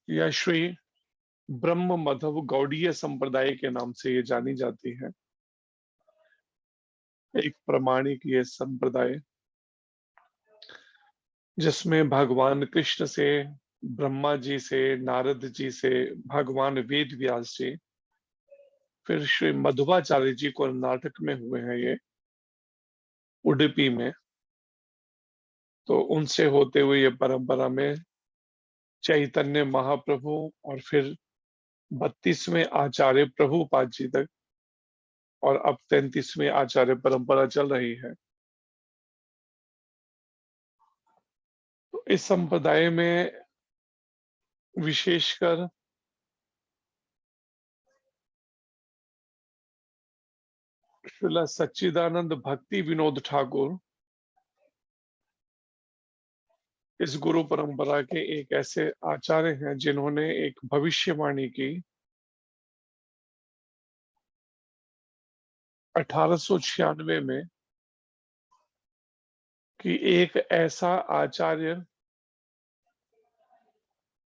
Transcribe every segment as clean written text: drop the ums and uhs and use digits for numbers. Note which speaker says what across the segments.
Speaker 1: या श्री ब्रह्म मधव गौड़ीय संप्रदाय के नाम से ये जानी जाती है। एक प्रामाणिक ये संप्रदाय जिसमें भगवान कृष्ण से, ब्रह्मा जी से, नारद जी से, भगवान वेद व्यास जी, फिर श्री मध्वाचार्य जी कर्नाटक में हुए हैं ये, उडुपी में। तो उनसे होते हुए ये परंपरा में चैतन्य महाप्रभु और फिर 32वें आचार्य प्रभुपाद जी तक और अब 33वें आचार्य परंपरा चल रही है। तो इस संप्रदाय में विशेषकर श्रील सच्चिदानंद भक्ति विनोद ठाकुर इस गुरु परंपरा के एक ऐसे आचार्य हैं जिन्होंने एक भविष्यवाणी की 1896 में कि एक ऐसा आचार्य,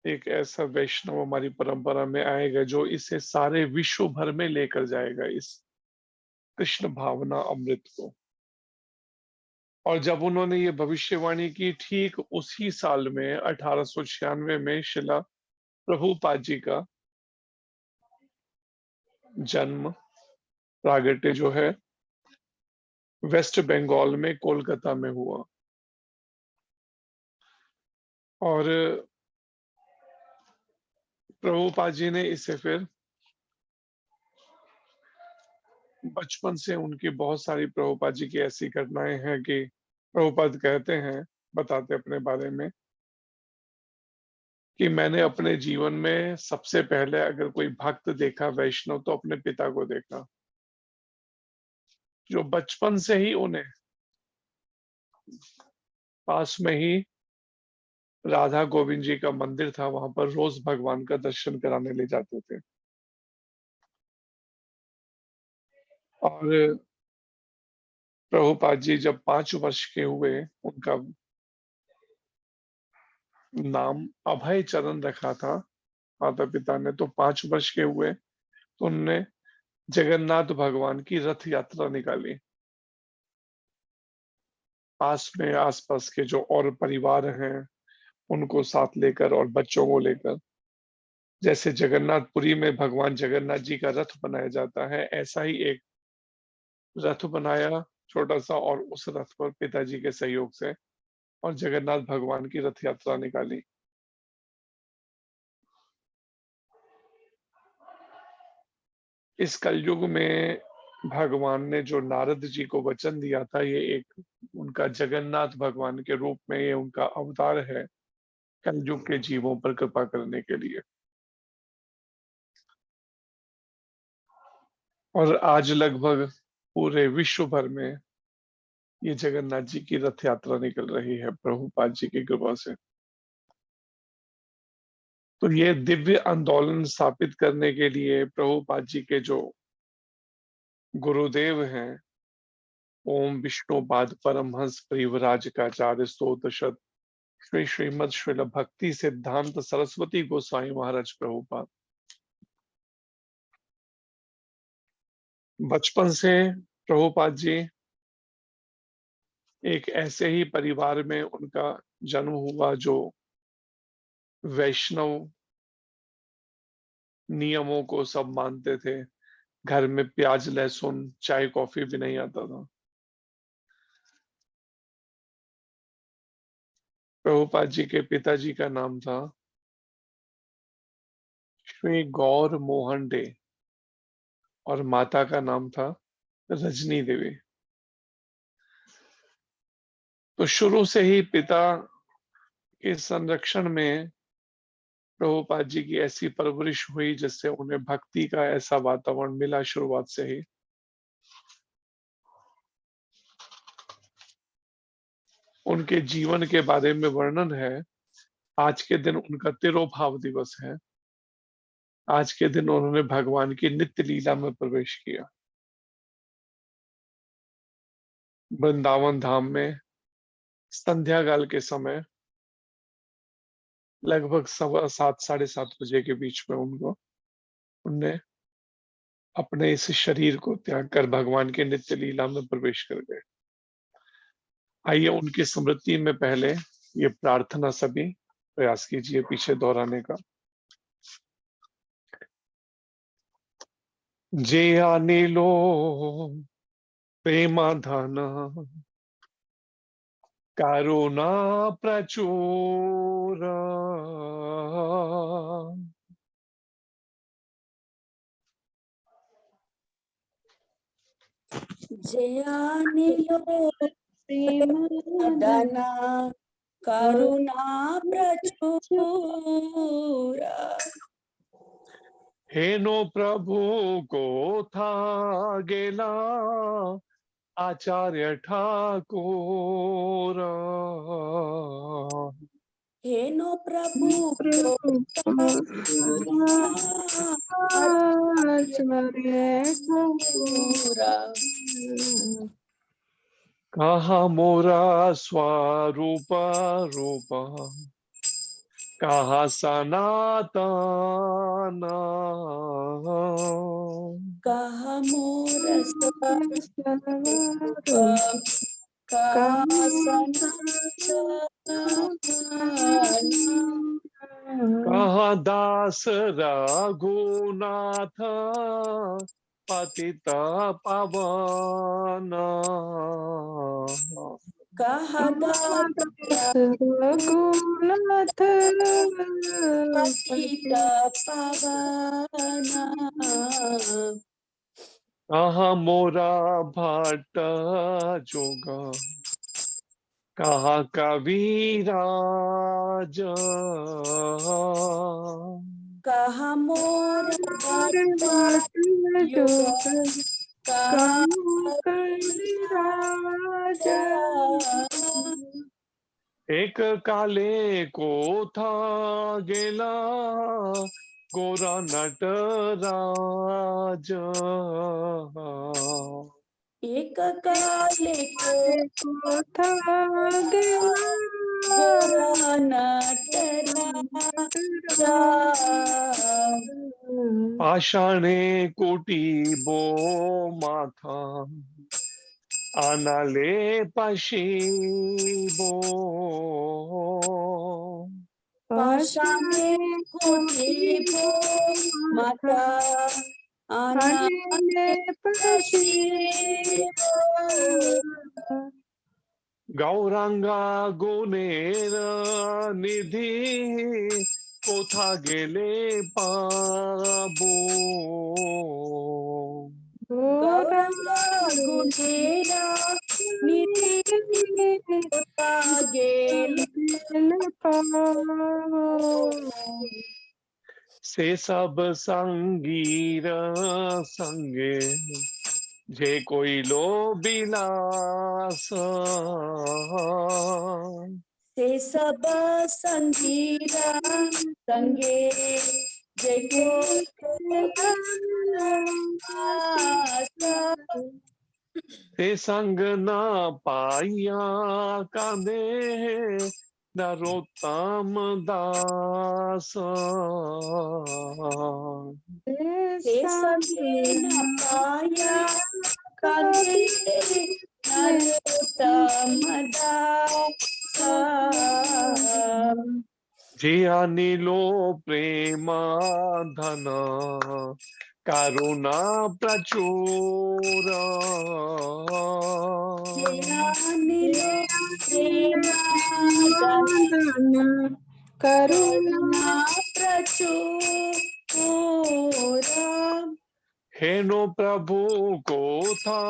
Speaker 1: एक ऐसा वैष्णव हमारी परंपरा में आएगा जो इसे सारे विश्व भर में लेकर जाएगा, इस कृष्ण भावना अमृत को। और जब उन्होंने ये भविष्यवाणी की, ठीक उसी साल में 1896 में शिला प्रभुपाद जी का जन्म प्रागट्य जो है वेस्ट बंगाल में कोलकाता में हुआ। और प्रभुपाद जी ने इसे फिर बचपन से, उनकी बहुत सारी प्रभुपाद जी की ऐसी घटनाएं हैं कि प्रभुपाद कहते हैं, बताते अपने बारे में कि मैंने अपने जीवन में सबसे पहले अगर कोई भक्त देखा वैष्णव तो अपने पिता को देखा, जो बचपन से ही उन्हें पास में ही राधा गोविंद जी का मंदिर था, वहां पर रोज भगवान का दर्शन कराने ले जाते थे। और प्रभुपाद जी जब 5 वर्ष के हुए, उनका नाम अभय चरण रखा था माता पिता ने। तो 5 वर्ष के हुए तो उनने जगन्नाथ भगवान की रथ यात्रा निकाली, पास में आसपास के जो और परिवार हैं उनको साथ लेकर और बच्चों को लेकर। जैसे जगन्नाथपुरी में भगवान जगन्नाथ जी का रथ बनाया जाता है, ऐसा ही एक रथ बनाया छोटा सा, और उस रथ पर पिताजी के सहयोग से और जगन्नाथ भगवान की रथ यात्रा निकाली। इस कलयुग में भगवान ने जो नारद जी को वचन दिया था, ये एक उनका जगन्नाथ भगवान के रूप में ये उनका अवतार है कलयुग के जीवों पर कृपा करने के लिए। और आज लगभग पूरे विश्व भर में ये जगन्नाथ जी की रथ यात्रा निकल रही है प्रभुपाद जी की कृपा से। तो ये दिव्य आंदोलन स्थापित करने के लिए प्रभुपाद जी के जो गुरुदेव हैं, ओम विष्णुपाद परमहंस परिव्राजकाचार्य स्तोत्र श्री श्रीमद श्रील भक्ति सिद्धांत सरस्वती गोस्वामी महाराज प्रभुपाद, बचपन से प्रभुपाद जी एक ऐसे ही परिवार में उनका जन्म हुआ जो वैष्णव नियमों को सब मानते थे। घर में प्याज लहसुन चाय कॉफी भी नहीं आता था। प्रभुपाद जी के पिताजी का नाम था श्री गौर मोहन डे और माता का नाम था रजनी देवी। तो शुरू से ही पिता के संरक्षण में प्रभुपाद जी की ऐसी परवरिश हुई जिससे उन्हें भक्ति का ऐसा वातावरण मिला शुरुआत से ही। उनके जीवन के बारे में वर्णन है। आज के दिन उनका तिरोभाव दिवस है। आज के दिन उन्होंने भगवान की नित्य लीला में प्रवेश किया। वृंदावन धाम में संध्या काल के समय लगभग 7:15 7:30 बजे के बीच में उनने अपने इस शरीर को त्याग कर भगवान के नित्य लीला में प्रवेश कर गए। आइए उनकी स्मृति में पहले ये प्रार्थना सभी प्रयास कीजिए पीछे दोहराने का। जे अनिलो प्रेमाधन करुणा प्रचुर
Speaker 2: जयानिलो प्रेम दाना करुणा प्रचुर
Speaker 1: हेनो प्रभु को था गेला आचार्य ठाकुर
Speaker 2: हेनो प्रभु को
Speaker 1: कहा मोरा स्वरूप रूप कहा सनातन
Speaker 2: कहा मोर कहा सनातन
Speaker 1: कहा दास रघुनाथ पतित पावन
Speaker 2: कहा
Speaker 3: रघुनाथ
Speaker 2: पतित पावन
Speaker 1: कहा मोरा भट्ट जोग कहा कविराज
Speaker 2: कहा मोर युग
Speaker 1: एक काले को था गेला गोरा नटराज
Speaker 2: एक काले को
Speaker 3: था
Speaker 2: गोरा नटराज
Speaker 1: पाषाणे कोटि बो माथा आनाले पशिबो
Speaker 2: पाषाणे कोटिबो माता आनाले पशिबो
Speaker 1: गौरांगा गुणेर निधि कोथा गेले पाबो
Speaker 2: गौरंगा गुणेरा निधि कोथा गेले
Speaker 1: से सब संगीर संगे जे कोई लो बिलास
Speaker 2: से सब संगीरा संगे जे
Speaker 1: ते संग न पाइया कांदे नरोत्तम दास
Speaker 2: से संगे न पाया कांदे नरोत्तम दास
Speaker 1: जिया नीलो प्रेमा धन करुणा प्रचुर
Speaker 2: करुणा प्रचुर
Speaker 1: हेनो प्रभु को था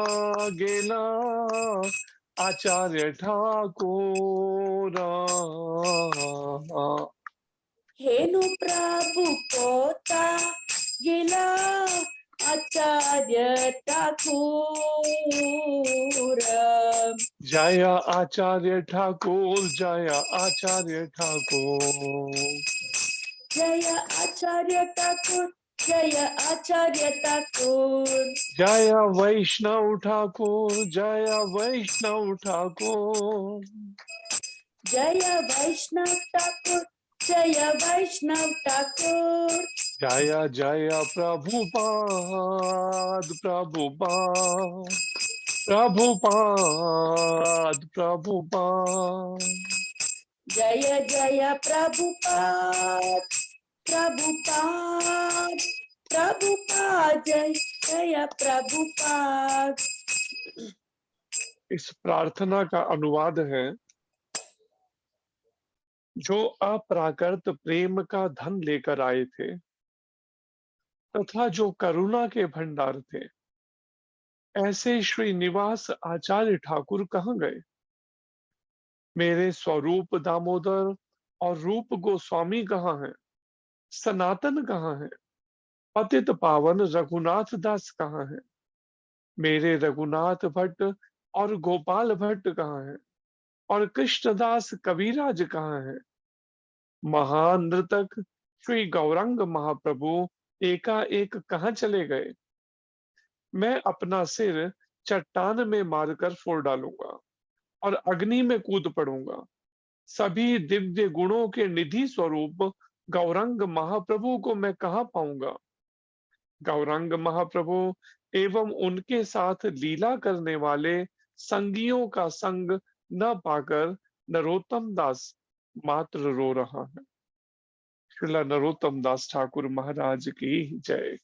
Speaker 1: गेला आचार्य ठाकुर
Speaker 2: हेनु प्रभु कोता गिला आचार्य ठाकुर
Speaker 1: जय आचार्य ठाकुर जय आचार्य ठाकुर
Speaker 2: जय आचार्य ठाकुर जय आचार्य ठाकुर
Speaker 1: जय वैष्णव ठाकुर जय वैष्णव ठाकुर
Speaker 2: जय वैष्णव ठाकुर जय वैष्णव ठाकुर।
Speaker 1: जय जय प्रभुपाद प्रभुपाद प्रभुपाद प्रभुपाद।
Speaker 2: जय जय प्रभुपाद प्रभुपाद प्रभुपाद। जय जय प्रभुपाद।
Speaker 1: इस प्रार्थना का अनुवाद है, जो अप्राकृत प्रेम का धन लेकर आए थे तथा जो करुणा के भंडार थे, ऐसे श्रीनिवास आचार्य ठाकुर कहाँ गए? मेरे स्वरूप दामोदर और रूप गोस्वामी कहाँ हैं? सनातन कहाँ है? पतित पावन रघुनाथ दास कहाँ है? मेरे रघुनाथ भट्ट और गोपाल भट्ट कहाँ हैं? और कृष्णदास कविराज कहाँ है? महान नृतक श्री गौरंग महाप्रभु एकाएक कहाँ चले गए? मैं अपना सिर चट्टान में मारकर फोड़ डालूंगा और अग्नि में कूद पड़ूंगा। सभी दिव्य गुणों के निधि स्वरूप गौरंग महाप्रभु को मैं कहाँ पाऊंगा? गौरंग महाप्रभु एवं उनके साथ लीला करने वाले संगियों का संग न पाकर नरोत्तम दास मात्र रो रहा है। श्रीला नरोत्तम दास ठाकुर महाराज की जय।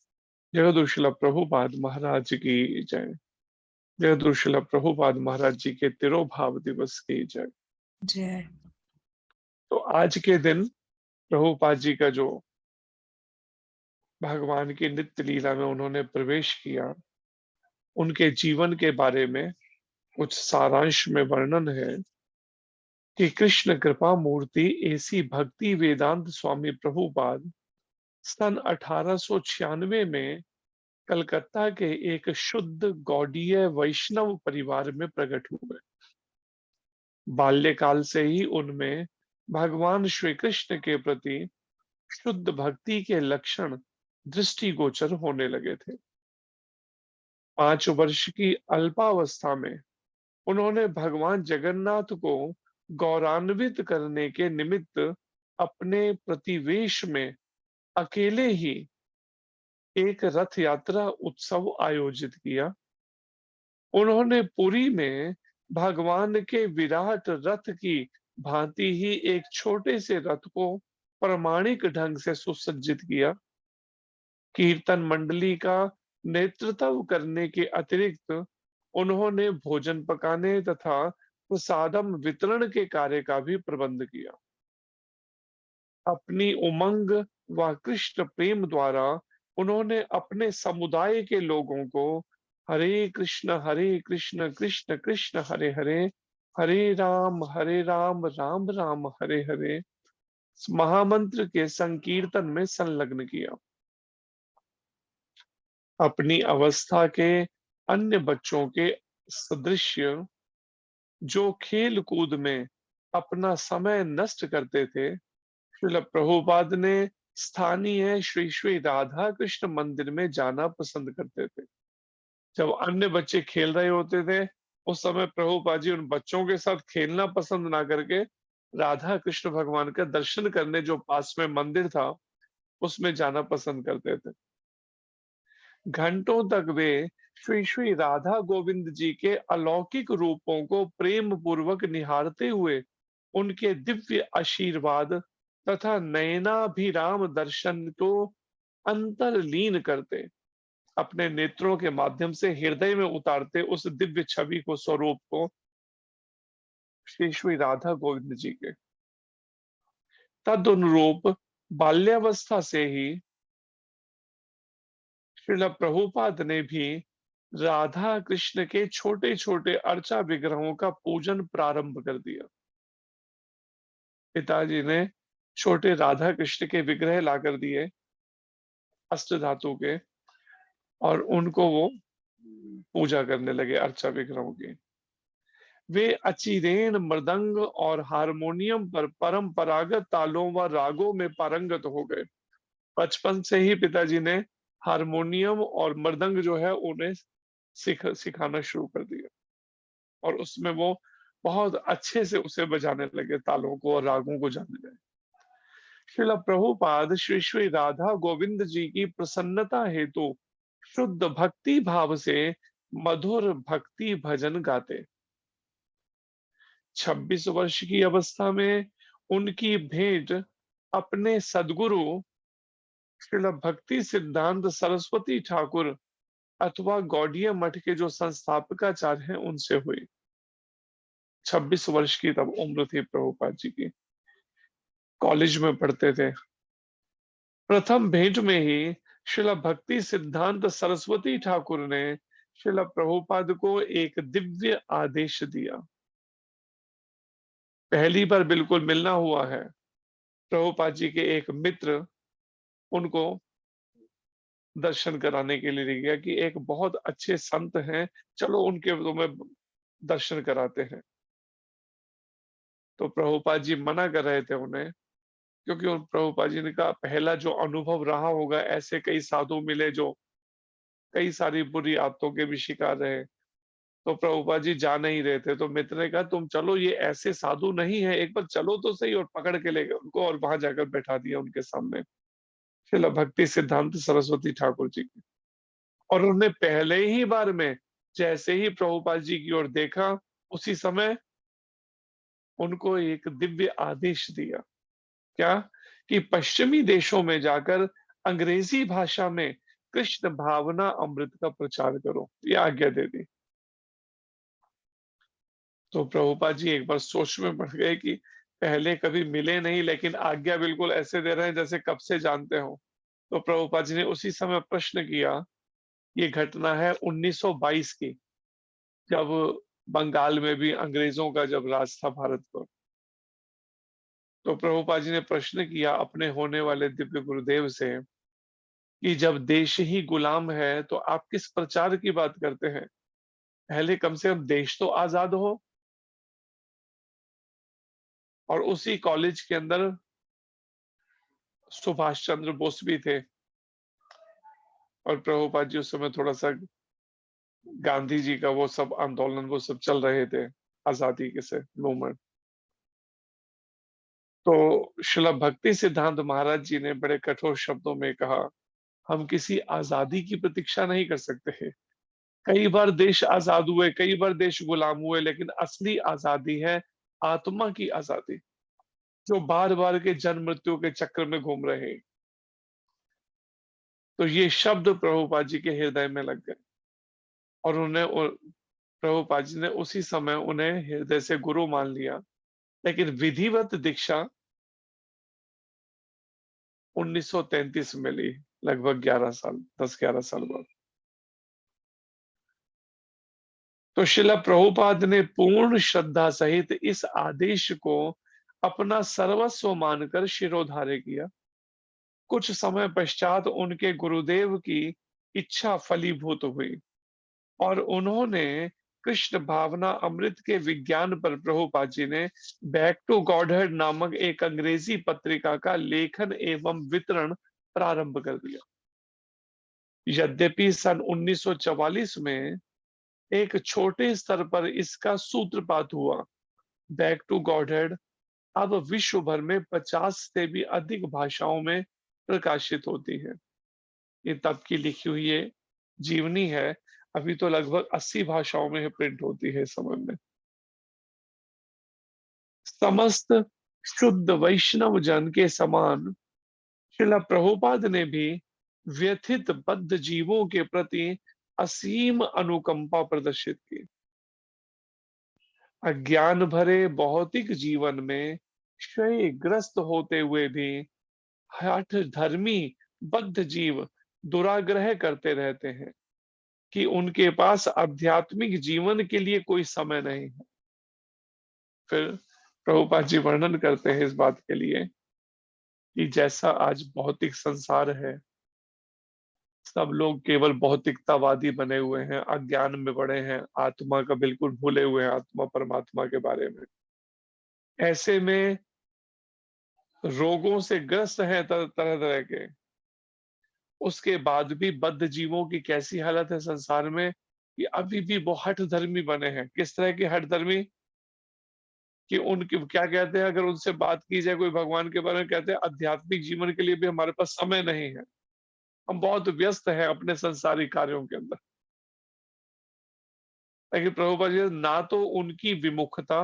Speaker 1: जगदगुरु श्रीला प्रभुपाद महाराज की जय। जगदगुरु श्रीला प्रभुपाद महाराज जी के तिरोभाव दिवस की जय।
Speaker 2: जय।
Speaker 1: तो आज के दिन प्रभुपाद जी का जो भगवान की नित्य लीला में उन्होंने प्रवेश किया, उनके जीवन के बारे में कुछ सारांश में वर्णन है कि कृष्ण कृपा मूर्ति एसी भक्ति वेदांत स्वामी प्रभुपाद सन 1896 में कलकत्ता के एक शुद्ध गौड़ीय वैष्णव परिवार में प्रकट हुए। बाल्यकाल से ही उनमें भगवान श्री कृष्ण के प्रति शुद्ध भक्ति के लक्षण दृष्टिगोचर होने लगे थे। 5 वर्ष की अल्पावस्था में उन्होंने भगवान जगन्नाथ को गौरवान्वित करने के निमित्त अपने प्रतिवेश में अकेले ही एक रथ यात्रा उत्सव आयोजित किया। उन्होंने पुरी में भगवान के विराट रथ की भांति ही एक छोटे से रथ को प्रमाणिक ढंग से सुसज्जित किया। कीर्तन मंडली का नेतृत्व करने के अतिरिक्त उन्होंने भोजन पकाने तथा प्रसादम वितरण के कार्य का भी प्रबंध किया। अपनी उमंग व कृष्ण प्रेम द्वारा उन्होंने अपने समुदाय के लोगों को हरे कृष्ण कृष्ण कृष्ण हरे हरे, हरे राम राम राम हरे हरे महामंत्र के संकीर्तन में संलग्न किया। अपनी अवस्था के अन्य बच्चों के सदृश जो खेल कूद में अपना समय नष्ट करते थे, श्रील प्रभुपाद ने स्थानीय श्री श्री राधा कृष्ण मंदिर में जाना पसंद करते थे। जब अन्य बच्चे खेल रहे होते थे, उस समय प्रभुपाद जी उन बच्चों के साथ खेलना पसंद ना करके राधा कृष्ण भगवान का दर्शन करने जो पास में मंदिर था उसमें जाना पसंद करते थे। घंटों तक वे श्री श्री राधा गोविंद जी के अलौकिक रूपों को प्रेम पूर्वक निहारते हुए उनके दिव्य आशीर्वाद तथा नयनाभिराम दर्शन को अंतर्लीन करते, अपने नेत्रों के माध्यम से हृदय में उतारते उस दिव्य छवि को, स्वरूप को श्री श्री राधा गोविंद जी के। तदनुरूप बाल्यावस्था से ही श्रील प्रभुपाद ने भी राधा कृष्ण के छोटे छोटे अर्चा विग्रहों का पूजन प्रारंभ कर दिया। पिताजी ने छोटे राधा कृष्ण के विग्रह लाकर दिए अष्ट धातु के, और उनको वो पूजा करने लगे अर्चा विग्रहों की। वे अचिरेण मृदंग और हारमोनियम पर परंपरागत तालों व रागों में पारंगत हो गए। बचपन से ही पिताजी ने हारमोनियम और मृदंग जो है उन्हें सिखाना शुरू कर दिया, और उसमें वो बहुत अच्छे से उसे बजाने लगे, तालों को और रागों को जानने लगे। श्रील प्रभुपाद श्री श्री राधा गोविंद जी की प्रसन्नता हेतु शुद्ध भक्ति भाव से मधुर भक्ति भजन गाते। 26 वर्ष की अवस्था में उनकी भेंट अपने सदगुरु श्रील भक्ति सिद्धांत सरस्वती ठाकुर अथवा गौड़ीय मठ के जो संस्थापकाचार्य हैं उनसे हुई। 26 वर्ष की तब उम्र थी प्रभुपाद जी की, कॉलेज में पढ़ते थे। प्रथम भेंट में ही श्रील भक्ति सिद्धांत सरस्वती ठाकुर ने श्रील प्रभुपाद को एक दिव्य आदेश दिया। पहली बार बिल्कुल मिलना हुआ है। प्रभुपाद जी के एक मित्र उनको दर्शन कराने के लिए ले गया कि एक बहुत अच्छे संत हैं, चलो उनके तुम्हें दर्शन कराते हैं। तो प्रभुपाद जी मना कर रहे थे उन्हें, क्योंकि उन प्रभुपाद जी ने कहा पहला जो अनुभव रहा होगा, ऐसे कई साधु मिले जो कई सारी बुरी आदतों के भी शिकार रहे, तो प्रभुपाद जी जा नहीं रहे थे। तो मित्र ने कहा तुम चलो, ये ऐसे साधु नहीं है, एक बार चलो तो सही, और पकड़ के ले गए उनको और वहां जाकर बैठा दिया उनके सामने श्रील भक्ति सिद्धांत सरस्वती ठाकुर जी की। और उन्होंने पहले ही बार में जैसे ही प्रभुपाद जी की ओर देखा, उसी समय उनको एक दिव्य आदेश दिया। क्या? कि पश्चिमी देशों में जाकर अंग्रेजी भाषा में कृष्ण भावना अमृत का प्रचार करो, ये आज्ञा दे दी। तो प्रभुपाद जी एक बार सोच में पड़ गए कि पहले कभी मिले नहीं, लेकिन आज्ञा बिल्कुल ऐसे दे रहे हैं जैसे कब से जानते हो। तो प्रभुपाद जी ने उसी समय प्रश्न किया। ये घटना है 1922 की, जब बंगाल में भी अंग्रेजों का जब राज था भारत पर। तो प्रभुपाद जी ने प्रश्न किया अपने होने वाले दिव्य गुरुदेव से कि जब देश ही गुलाम है तो आप किस प्रचार की बात करते हैं? पहले कम से कम देश तो आजाद हो। और उसी कॉलेज के अंदर सुभाष चंद्र बोस भी थे, और प्रभुपाद जी उस समय थोड़ा सा गांधी जी का वो सब आंदोलन वो सब चल रहे थे, आजादी के से मूवमेंट। तो श्रील भक्ति सिद्धांत महाराज जी ने बड़े कठोर शब्दों में कहा, हम किसी आजादी की प्रतीक्षा नहीं कर सकते हैं। कई बार देश आजाद हुए, कई बार देश गुलाम हुए, लेकिन असली आजादी है आत्मा की आजादी, जो बार बार के जन्म मृत्यु के चक्र में घूम रहे हैं। तो ये शब्द प्रभुपाद जी के हृदय में लग गए, और उन्हें प्रभुपाद जी ने उसी समय उन्हें हृदय से गुरु मान लिया। लेकिन विधिवत दीक्षा 1933 में ली, लगभग 11 साल, 10-11 साल बाद। तो श्रील प्रभुपाद ने पूर्ण श्रद्धा सहित इस आदेश को अपना सर्वस्व मानकर शिरोधार्य किया। कुछ समय पश्चात उनके गुरुदेव की इच्छा फलीभूत हुई, और उन्होंने कृष्ण भावना अमृत के विज्ञान पर प्रभुपाद जी ने बैक टू गॉडहेड नामक एक अंग्रेजी पत्रिका का लेखन एवं वितरण प्रारंभ कर दिया। यद्यपि सन 1944 में एक छोटे स्तर पर इसका सूत्रपात हुआ, बैक टू गॉडहेड अब विश्व भर में 50 से भी अधिक भाषाओं में प्रकाशित होती है। ये तब की लिखी हुई ये जीवनी है, अभी तो लगभग 80 भाषाओं में प्रिंट होती है इस समय में। समस्त शुद्ध वैष्णव जन के समान श्रील प्रभुपाद ने भी व्यथित बद्ध जीवों के प्रति असीम अनुकंपा प्रदर्शित की। अज्ञान भरे भौतिक जीवन में क्षयग्रस्त होते हुए भी हठ धर्मी बद्ध जीव दुराग्रह करते रहते हैं कि उनके पास आध्यात्मिक जीवन के लिए कोई समय नहीं है। फिर प्रभुपाद जी वर्णन करते हैं इस बात के लिए कि जैसा आज भौतिक संसार है, सब लोग केवल भौतिकतावादी बने हुए हैं, अज्ञान में पड़े हैं, आत्मा का बिल्कुल भूले हुए हैं, आत्मा परमात्मा के बारे में। ऐसे में रोगों से ग्रस्त हैं तरह तरह के, उसके बाद भी बद्ध जीवों की कैसी हालत है संसार में कि अभी भी वो हठ धर्मी बने हैं। किस तरह के हठ धर्मी? कि उनकी क्या कहते हैं, अगर उनसे बात की जाए कोई भगवान के बारे में, कहते हैं आध्यात्मिक जीवन के लिए भी हमारे पास समय नहीं है, हम बहुत व्यस्त हैं अपने संसारिक कार्यों के अंदर। लेकिन प्रभुपाद जी ना तो उनकी विमुखता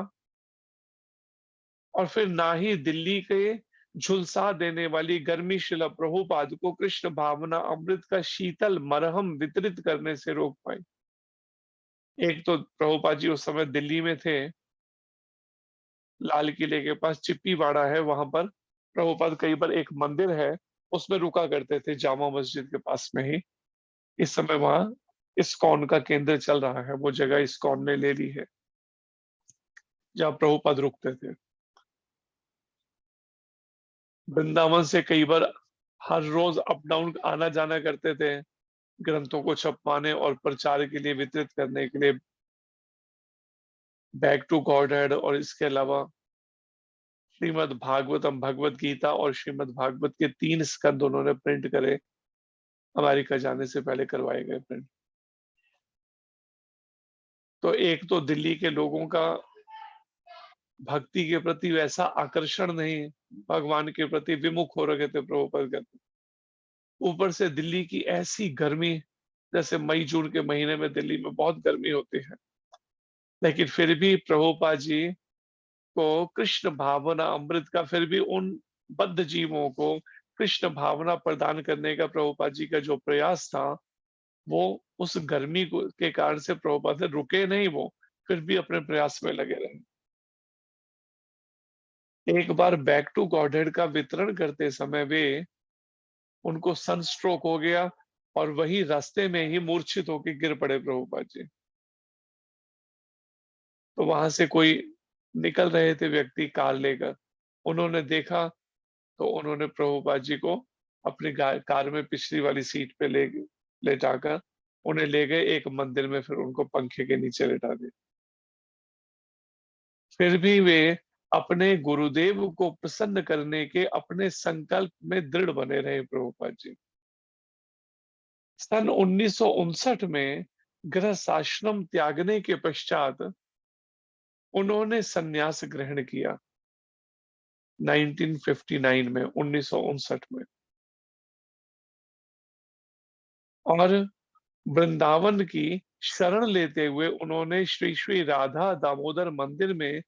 Speaker 1: और फिर ना ही दिल्ली के झुलसा देने वाली गर्मी शिला प्रभुपाद को कृष्ण भावना अमृत का शीतल मरहम वितरित करने से रोक पाई। एक तो प्रभुपाद जी उस समय दिल्ली में थे, लाल किले के पास चिप्पीवाड़ा है, वहां पर प्रभुपाद कई बार एक मंदिर है उसमें रुका करते थे, जामा मस्जिद के पास में ही। इस समय वहां इस्कॉन का केंद्र चल रहा है, वो जगह इस्कॉन ने ले ली है जहाँ प्रभुपाद रुकते थे। वृंदावन से कई बार हर रोज अप डाउन आना जाना करते थे, ग्रंथों को छपवाने और प्रचार के लिए, वितरित करने के लिए, बैक टू गॉड हेड। और इसके अलावा श्रीमद् भागवतम, भगवत गीता और श्रीमद् भागवत के 3 स्कंद उन्होंने प्रिंट करे, अमेरिका जाने से पहले करवाए गए प्रिंट। तो एक तो दिल्ली के लोगों का भक्ति के प्रति वैसा आकर्षण नहीं, भगवान के प्रति विमुख हो रखे थे प्रभुपाद कहते। ऊपर से दिल्ली की ऐसी गर्मी, जैसे मई जून के महीने में दिल्ली में बहुत गर्मी होती है, लेकिन फिर भी प्रभुपाद जी को कृष्ण भावना अमृत का, फिर भी उन बद्ध जीवों को कृष्ण भावना प्रदान करने का प्रभुपाद जी का जो प्रयास था, वो उस गर्मी को के कारण से प्रभुपाद से रुके नहीं, वो फिर भी अपने प्रयास में लगे रहे। एक बार बैक टू गॉडहेड का वितरण करते समय वे, उनको सनस्ट्रोक हो गया और वही रास्ते में ही मूर्छित होकर गिर पड़े प्रभुपाद जी। तो वहां से कोई निकल रहे थे व्यक्ति कार लेकर, उन्होंने देखा तो उन्होंने प्रभुपाद जी को अपनी कार में पिछली वाली सीट पे लेटाकर उन्हें ले गए एक मंदिर में, फिर उनको पंखे के नीचे लेटा दिया। फिर भी वे अपने गुरुदेव को प्रसन्न करने के अपने संकल्प में दृढ़ बने रहे प्रभुपाद जी। सन 1959 में गृहस्थ आश्रम त्यागने के पश्चात उन्होंने संन्यास ग्रहण किया, 1959 में, 1959 में। और वृंदावन की शरण लेते हुए उन्होंने श्री श्री राधा दामोदर मंदिर में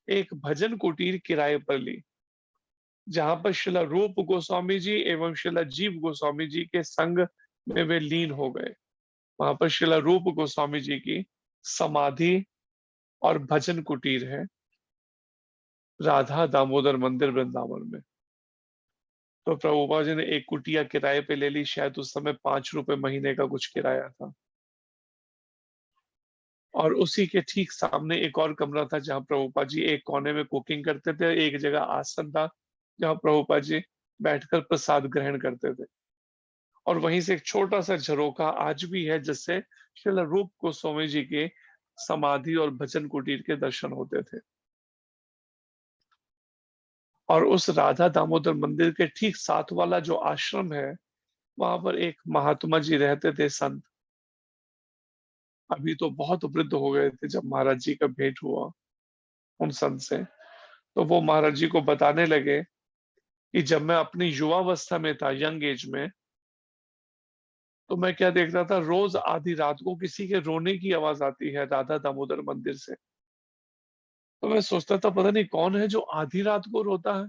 Speaker 1: एक भजन कुटीर किराए पर ली, जहां पर शिला रूप गोस्वामी जी एवं शिला जीव गोस्वामी जी के संग में वे लीन हो गए। वहां पर शिला रूप गोस्वामी जी की समाधि और भजन कुटीर है, राधा दामोदर मंदिर वृंदावन में। तो प्रभुपाद जी ने एक कुटिया किराए पे ले ली, शायद उस समय 5 रुपए महीने का कुछ किराया था। और उसी के ठीक सामने एक और कमरा था जहां प्रभुपाद जी एक कोने में कुकिंग करते थे, एक जगह आसन था जहां प्रभुपाद जी बैठकर प्रसाद ग्रहण करते थे। और वहीं से एक छोटा सा झरोखा आज भी है, जिससे श्रील रूप गोस्वामी जी के समाधि और भजन कुटीर के दर्शन होते थे। और उस राधा दामोदर मंदिर के ठीक साथ वाला जो आश्रम है, वहां पर एक महात्मा जी रहते थे, संत। अभी तो बहुत वृद्ध हो गए थे जब महाराज जी का भेंट हुआ उन संत से। तो वो महाराज जी को बताने लगे कि जब मैं अपनी युवावस्था में था, यंग एज में, तो मैं क्या देख रहा था, रोज आधी रात को किसी के रोने की आवाज आती है राधा दामोदर मंदिर से। तो मैं सोचता था पता नहीं कौन है जो आधी रात को रोता है।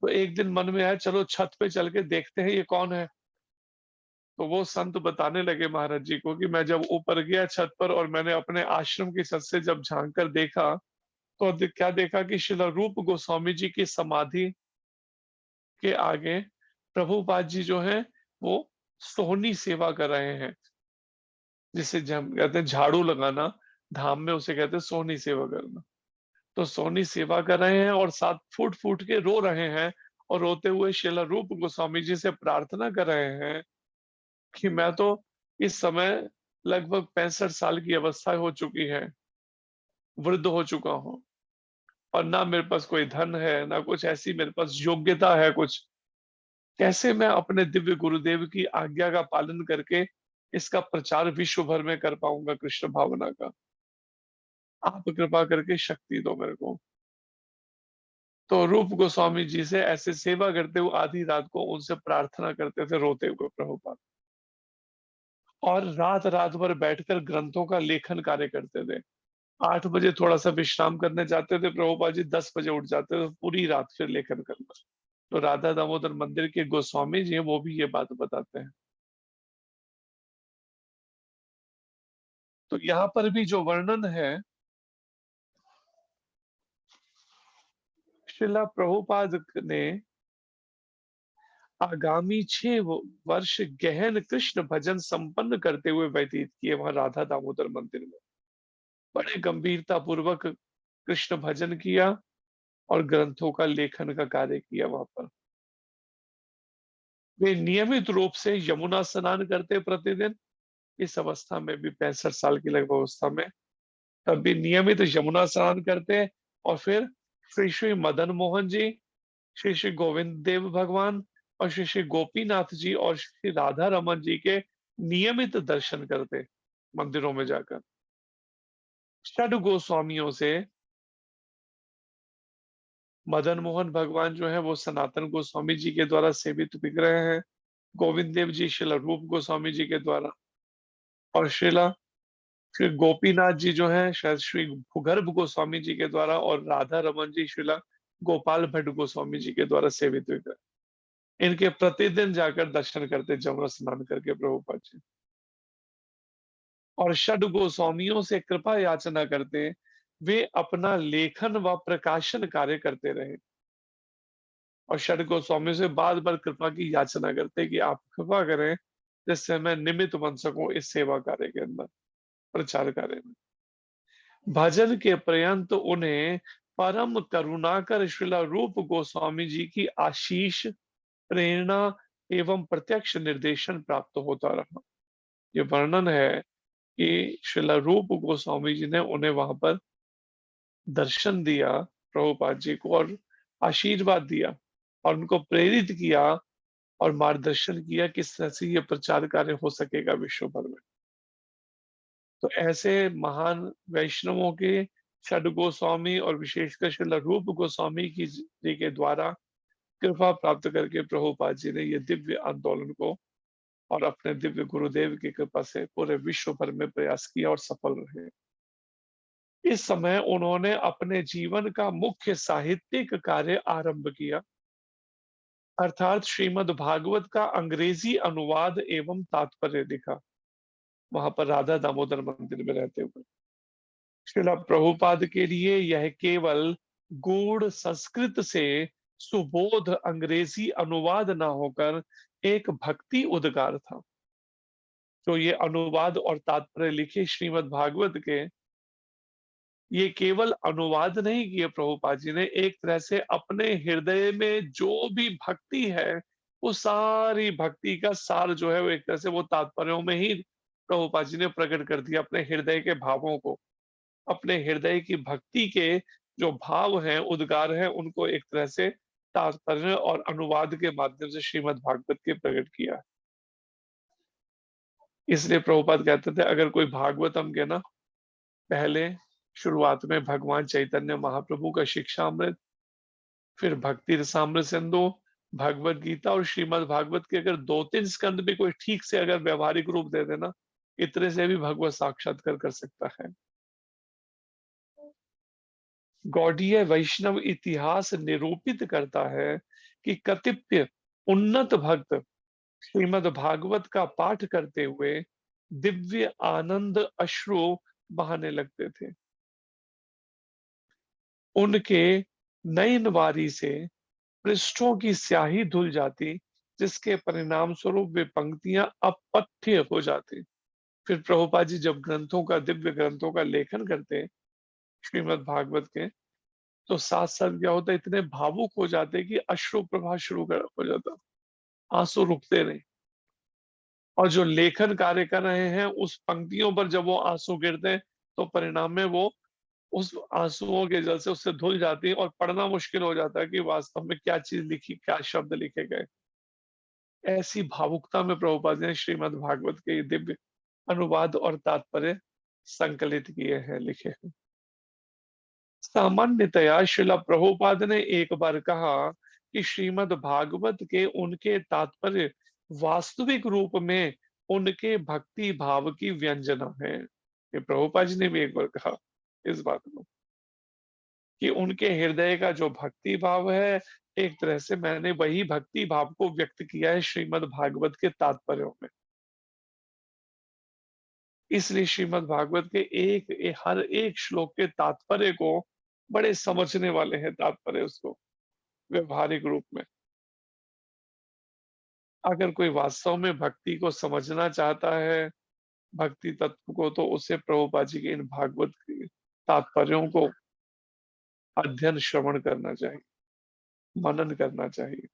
Speaker 1: तो एक दिन मन में आया, चलो छत पे चल के देखते हैं ये कौन है। तो वो संत बताने लगे महाराज जी को कि मैं जब ऊपर गया छत पर और मैंने अपने आश्रम की छत से जब झांक कर देखा, तो क्या देखा कि शिला रूप गोस्वामी जी की समाधि के आगे प्रभुपाद जी जो है वो सोहनी सेवा कर रहे हैं, जिसे हम कहते हैं झाड़ू लगाना, धाम में उसे कहते हैं सोहनी सेवा करना। तो सोहनी सेवा कर रहे हैं और साथ फूट फूट के रो रहे हैं, और रोते हुए शिला रूप गोस्वामी जी से प्रार्थना कर रहे हैं कि मैं तो इस समय लगभग 65 साल की अवस्था हो चुकी है, वृद्ध हो चुका हूँ, और ना मेरे पास कोई धन है, ना कुछ ऐसी मेरे पास योग्यता है कुछ। कैसे मैं अपने दिव्य गुरुदेव की आज्ञा का पालन करके इसका प्रचार विश्व भर में कर पाऊंगा कृष्ण भावना का। आप कृपा करके शक्ति दो मेरे को। तो रूप गोस्वामी जी से ऐसे सेवा करते हुए आधी रात को उनसे प्रार्थना करते थे रोते हुए प्रभुपाद, और रात रात भर बैठकर ग्रंथों का लेखन कार्य करते थे। 8 बजे थोड़ा सा विश्राम करने जाते थे प्रभुपाद जी, 10 बजे उठ जाते थे, पूरी रात फिर लेखन करना। तो राधा दामोदर मंदिर के गोस्वामी जी हैं, वो भी ये बात बताते हैं। तो यहाँ पर भी जो वर्णन है, श्रीला प्रभुपाद ने आगामी 6 वर्ष गहन कृष्ण भजन संपन्न करते हुए व्यतीत किए वहां राधा दामोदर मंदिर में। बड़े गंभीरता पूर्वक कृष्ण भजन किया और ग्रंथों का लेखन का कार्य किया वहां पर। वे नियमित रूप से यमुना स्नान करते प्रतिदिन। इस अवस्था में भी 65 साल की लगभग अवस्था में तब भी नियमित यमुना स्नान करते, और फिर श्री श्री मदन मोहन जी, श्री श्री गोविंद देव भगवान और श्री श्री गोपीनाथ जी और श्री राधा रमन जी के नियमित दर्शन करते मंदिरों में जाकर। षड गोस्वामियों से मदन मोहन भगवान जो है वो सनातन गोस्वामी जी के द्वारा सेवित विग्रह हैं, गोविंद देव जी श्रीला रूप गोस्वामी जी के द्वारा, और श्रीला श्री गोपीनाथ जी जो हैं शायद श्री भूगर्भ गोस्वामी जी के द्वारा, और राधा रमन जी श्रीला गोपाल भट्ट गोस्वामी जी के द्वारा सेवित विग्रह। इनके प्रतिदिन जाकर दर्शन करते जमुना स्नान करके प्रभुपाद जी, और षड गोस्वामियों से कृपा याचना करते वे अपना लेखन व प्रकाशन कार्य करते रहे, और षड गोस्वामियों से बार बार कृपा की याचना करते कि आप कृपा करें जिससे मैं निमित्त बन सकूं इस सेवा कार्य के अंदर, प्रचार कार्य में। भजन के पर्यंत उन्हें परम करुणाकर श्रीला रूप गोस्वामी जी की आशीष, प्रेरणा एवं प्रत्यक्ष निर्देशन प्राप्त होता रहा। ये वर्णन है कि श्रीला रूप गोस्वामी जी ने उन्हें वहां पर दर्शन दिया प्रभुपाद जी को, और आशीर्वाद दिया और उनको प्रेरित किया और मार्गदर्शन किया किस तरह से ये प्रचार कार्य हो सकेगा विश्व भर में। तो ऐसे महान वैष्णवों के, षड गोस्वामी और विशेषकर श्रील रूप गोस्वामी की जी के द्वारा कृपा प्राप्त करके प्रभुपाद जी ने ये दिव्य आंदोलन को और अपने दिव्य गुरुदेव की कृपा से पूरे विश्व भर में प्रयास किया और सफल रहे। इस समय उन्होंने अपने जीवन का मुख्य साहित्यिक कार्य आरंभ किया, अर्थात श्रीमद् भागवत का अंग्रेजी अनुवाद एवं तात्पर्य लिखा, वहां पर राधा दामोदर मंदिर में रहते हुए। श्रीला प्रभुपाद के लिए यह केवल गूढ़ संस्कृत से सुबोध अंग्रेजी अनुवाद न होकर एक भक्ति उद्गार था। जो ये अनुवाद और तात्पर्य लिखे श्रीमद् भागवत के, ये केवल अनुवाद नहीं किए प्रभुपाद जी ने, एक तरह से अपने हृदय में जो भी भक्ति है वो सारी भक्ति का सार जो है वो एक तरह से वो तात्पर्यों में ही प्रभुपाद जी ने प्रकट कर दिया, अपने हृदय के भावों को, अपने हृदय की भक्ति के जो भाव हैं, उद्गार हैं, उनको एक तरह से तात्पर्य और अनुवाद के माध्यम से श्रीमद् भागवत के प्रकट किया। इसलिए प्रभुपाद कहते थे अगर कोई भागवतम के ना पहले शुरुआत में भगवान चैतन्य महाप्रभु का शिक्षामृत, फिर भक्ति रसामृत सिंधु, भगवत गीता और श्रीमद् भागवत के अगर 2-3 स्कंद भी कोई ठीक से अगर व्यवहारिक रूप दे देना, इतने से भी भगवत साक्षात्कार कर सकता है। गौड़ीय वैष्णव इतिहास निरूपित करता है कि कतिपय उन्नत भक्त श्रीमद् भागवत का पाठ करते हुए दिव्य आनंद अश्रु बहाने लगते थे। उनके नयन वारी से पृष्ठों की स्याही धुल जाती, जिसके परिणाम स्वरूप वे पंक्तियां अपठ्य हो जाती। फिर प्रभुपाद जी जब ग्रंथों का, दिव्य ग्रंथों का लेखन करते श्रीमद् भागवत के, तो साथ साथ क्या होता है, इतने भावुक हो जाते कि अश्रु प्रवाह हो जाता, आंसू रुकते नहीं। और जो लेखन कार्य कर रहे हैं उस पंक्तियों पर जब वो आंसू गिरते हैं, तो परिणाम में वो उस आंसुओं के जल से उससे धुल जाती है और पढ़ना मुश्किल हो जाता है कि वास्तव में क्या चीज लिखी, क्या शब्द लिखे गए। ऐसी भावुकता में प्रभुपाद ने श्रीमद् भागवत के ये दिव्य अनुवाद और तात्पर्य संकलित किए हैं, लिखे हैं। सामान्यतया श्रीला प्रभुपाद ने एक बार कहा कि श्रीमद् भागवत के उनके तात्पर्य वास्तविक रूप में उनके भक्ति भाव की व्यंजना है। ये प्रभुपाद जी ने भी एक बार कहा इस बात को, कि उनके हृदय का जो भक्ति भाव है, एक तरह से मैंने वही भक्ति भाव को व्यक्त किया है श्रीमद् भागवत के तात्पर्यों में। इसलिए श्रीमद् भागवत के हर एक श्लोक के तात्पर्य को बड़े समझने वाले हैं, तात्पर्य उसको व्यवहारिक रूप में। अगर कोई वास्तव में भक्ति को समझना चाहता है, भक्ति तत्व को, तो उसे प्रभुपाद जी के इन भागवत के तात्पर्यों को अध्ययन श्रवण करना चाहिए, मनन करना चाहिए।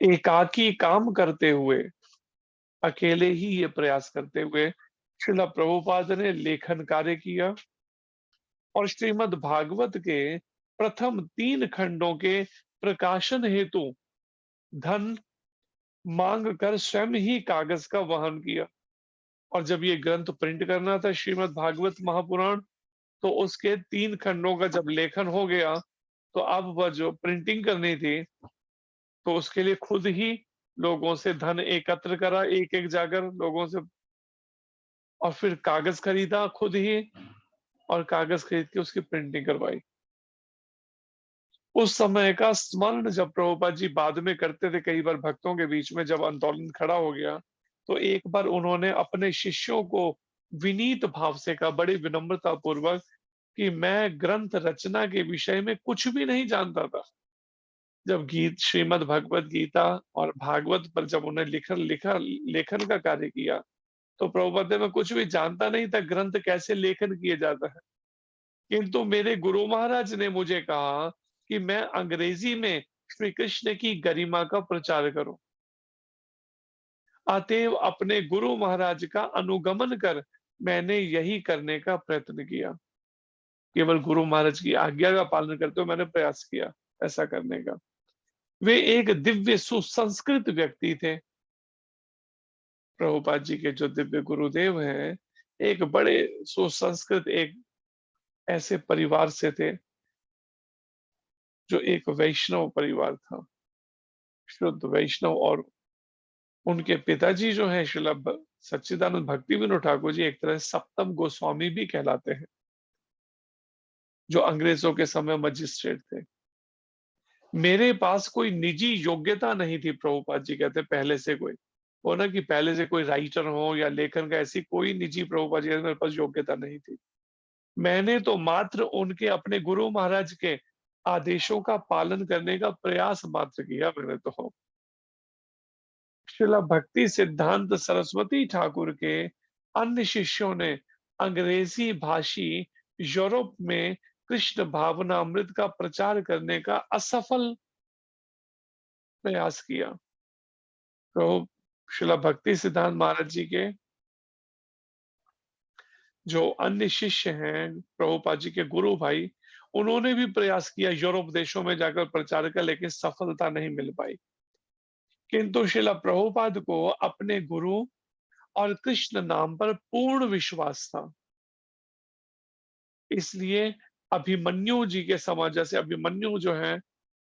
Speaker 1: एकाकी काम करते हुए, अकेले ही ये प्रयास करते हुए श्रीला प्रभुपाद ने लेखन कार्य किया और श्रीमद् भागवत के प्रथम 3 खंडों के प्रकाशन हेतु धन मांग कर स्वयं ही कागज का वहन किया। और जब ये ग्रंथ प्रिंट करना था श्रीमद् भागवत महापुराण, तो उसके 3 खंडों का जब लेखन हो गया, तो अब वह जो प्रिंटिंग करनी थी, तो उसके लिए खुद ही लोगों से धन एकत्र करा, एक एक जाकर लोगों से, और फिर कागज खरीदा खुद ही, और कागज खरीद के उसकी प्रिंटिंग करवाई। उस समय का स्मरण जब प्रभुपाद जी बाद में करते थे, कई बार भक्तों के बीच में जब आंदोलन खड़ा हो गया, तो एक बार उन्होंने अपने शिष्यों को विनीत भाव से कहा, बड़ी विनम्रता पूर्वक, कि मैं ग्रंथ रचना के विषय में कुछ भी नहीं जानता था। जब गीत श्रीमद् भगवत गीता और भागवत पर जब उन्हें लेखन का कार्य किया, तो प्रभुपाद ने, मैं कुछ भी जानता नहीं था ग्रंथ कैसे लेखन किए जाता है, किंतु मेरे गुरु महाराज ने मुझे कहा कि मैं अंग्रेजी में श्री कृष्ण की गरिमा का प्रचार करूं। अतएव अपने गुरु महाराज का अनुगमन कर मैंने यही करने का प्रयत्न किया। केवल गुरु महाराज की आज्ञा का पालन करते हुए मैंने प्रयास किया ऐसा करने का। वे एक दिव्य सुसंस्कृत व्यक्ति थे। प्रभुपाद जी के जो दिव्य गुरुदेव हैं, एक बड़े सुसंस्कृत, एक ऐसे परिवार से थे जो एक वैष्णव परिवार था, शुद्ध वैष्णव। और उनके पिताजी जो हैं श्रील सच्चिदानंद भक्ति विनोद ठाकुर जी, एक तरह से सप्तम गोस्वामी भी कहलाते हैं, जो अंग्रेजों के समय मजिस्ट्रेट थे। मेरे पास कोई निजी योग्यता नहीं थी, प्रभुपाद जी कहते, पहले से कोई हो ना, कि पहले से कोई राइटर हो या लेखन का, ऐसी कोई निजी, प्रभुपाद जी कहते, मेरे पास योग्यता नहीं थी। मैंने तो मात्र उनके अपने गुरु महाराज के आदेशों का पालन करने का प्रयास मात्र किया मैंने तो। श्रीला भक्ति सिद्धांत सरस्वती ठाकुर के अन्य शिष्यों ने अंग्रेजी भाषी यूरोप में कृष्ण भावनामृत का प्रचार करने का असफल प्रयास किया। तो श्रीला भक्ति सिद्धांत महाराज जी के जो अन्य शिष्य हैं, प्रभुपाद जी के गुरु भाई, उन्होंने भी प्रयास किया यूरोप देशों में जाकर प्रचार का, लेकिन सफलता नहीं मिल पाई। किंतु श्रीला प्रभुपाद को अपने गुरु और कृष्ण नाम पर पूर्ण विश्वास था। इसलिए अभिमन्यु जी के समान, जैसे अभिमन्यु जो है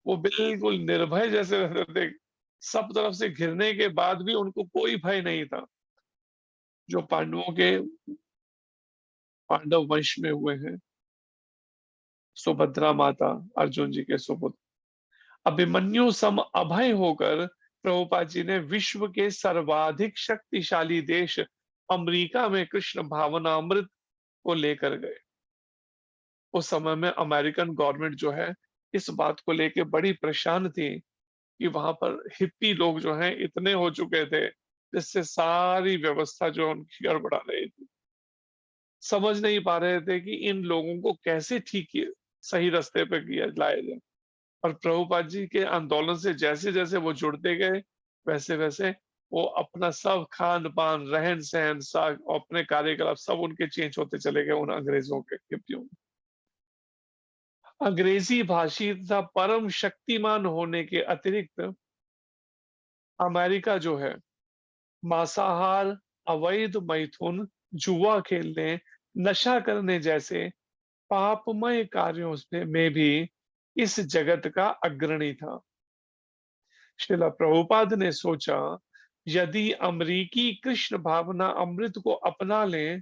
Speaker 1: वो बिल्कुल निर्भय जैसे रहते थे, सब तरफ से घिरने के बाद भी उनको कोई भय नहीं था, जो पांडवों के पांडव वंश में हुए हैं, सुभद्रा माता, अर्जुन जी के सुपुत्र। अभिमन्यु सम अभय होकर प्रभुपाद जी ने विश्व के सर्वाधिक शक्तिशाली देश अमेरिका में कृष्ण भावनामृत को लेकर गए। उस समय में अमेरिकन गवर्नमेंट जो है इस बात को लेकर बड़ी परेशान थी कि वहां पर हिप्पी लोग जो हैं इतने हो चुके थे, जिससे सारी व्यवस्था जो उनकी गड़बड़ा रही थी। समझ नहीं पा रहे थे कि इन लोगों को कैसे ठीक किए, सही रास्ते पे किया लाया जाए। और प्रभुपाद जी के आंदोलन से जैसे जैसे वो जुड़ते गए, वैसे वैसे वो अपना सब खान पान, रहन सहन, सब अपने कार्यकलाप सब उनके चेंज होते चले गए उन अंग्रेजों के, हिप्पियों में। अंग्रेजी भाषी तथा परम शक्तिमान होने के अतिरिक्त अमेरिका जो है मांसाहार, अवैध मैथुन, जुआ खेलने, नशा करने जैसे पापमय कार्यों में भी इस जगत का अग्रणी था। श्रीला प्रभुपाद ने सोचा, यदि अमरीकी कृष्ण भावना अमृत को अपना लें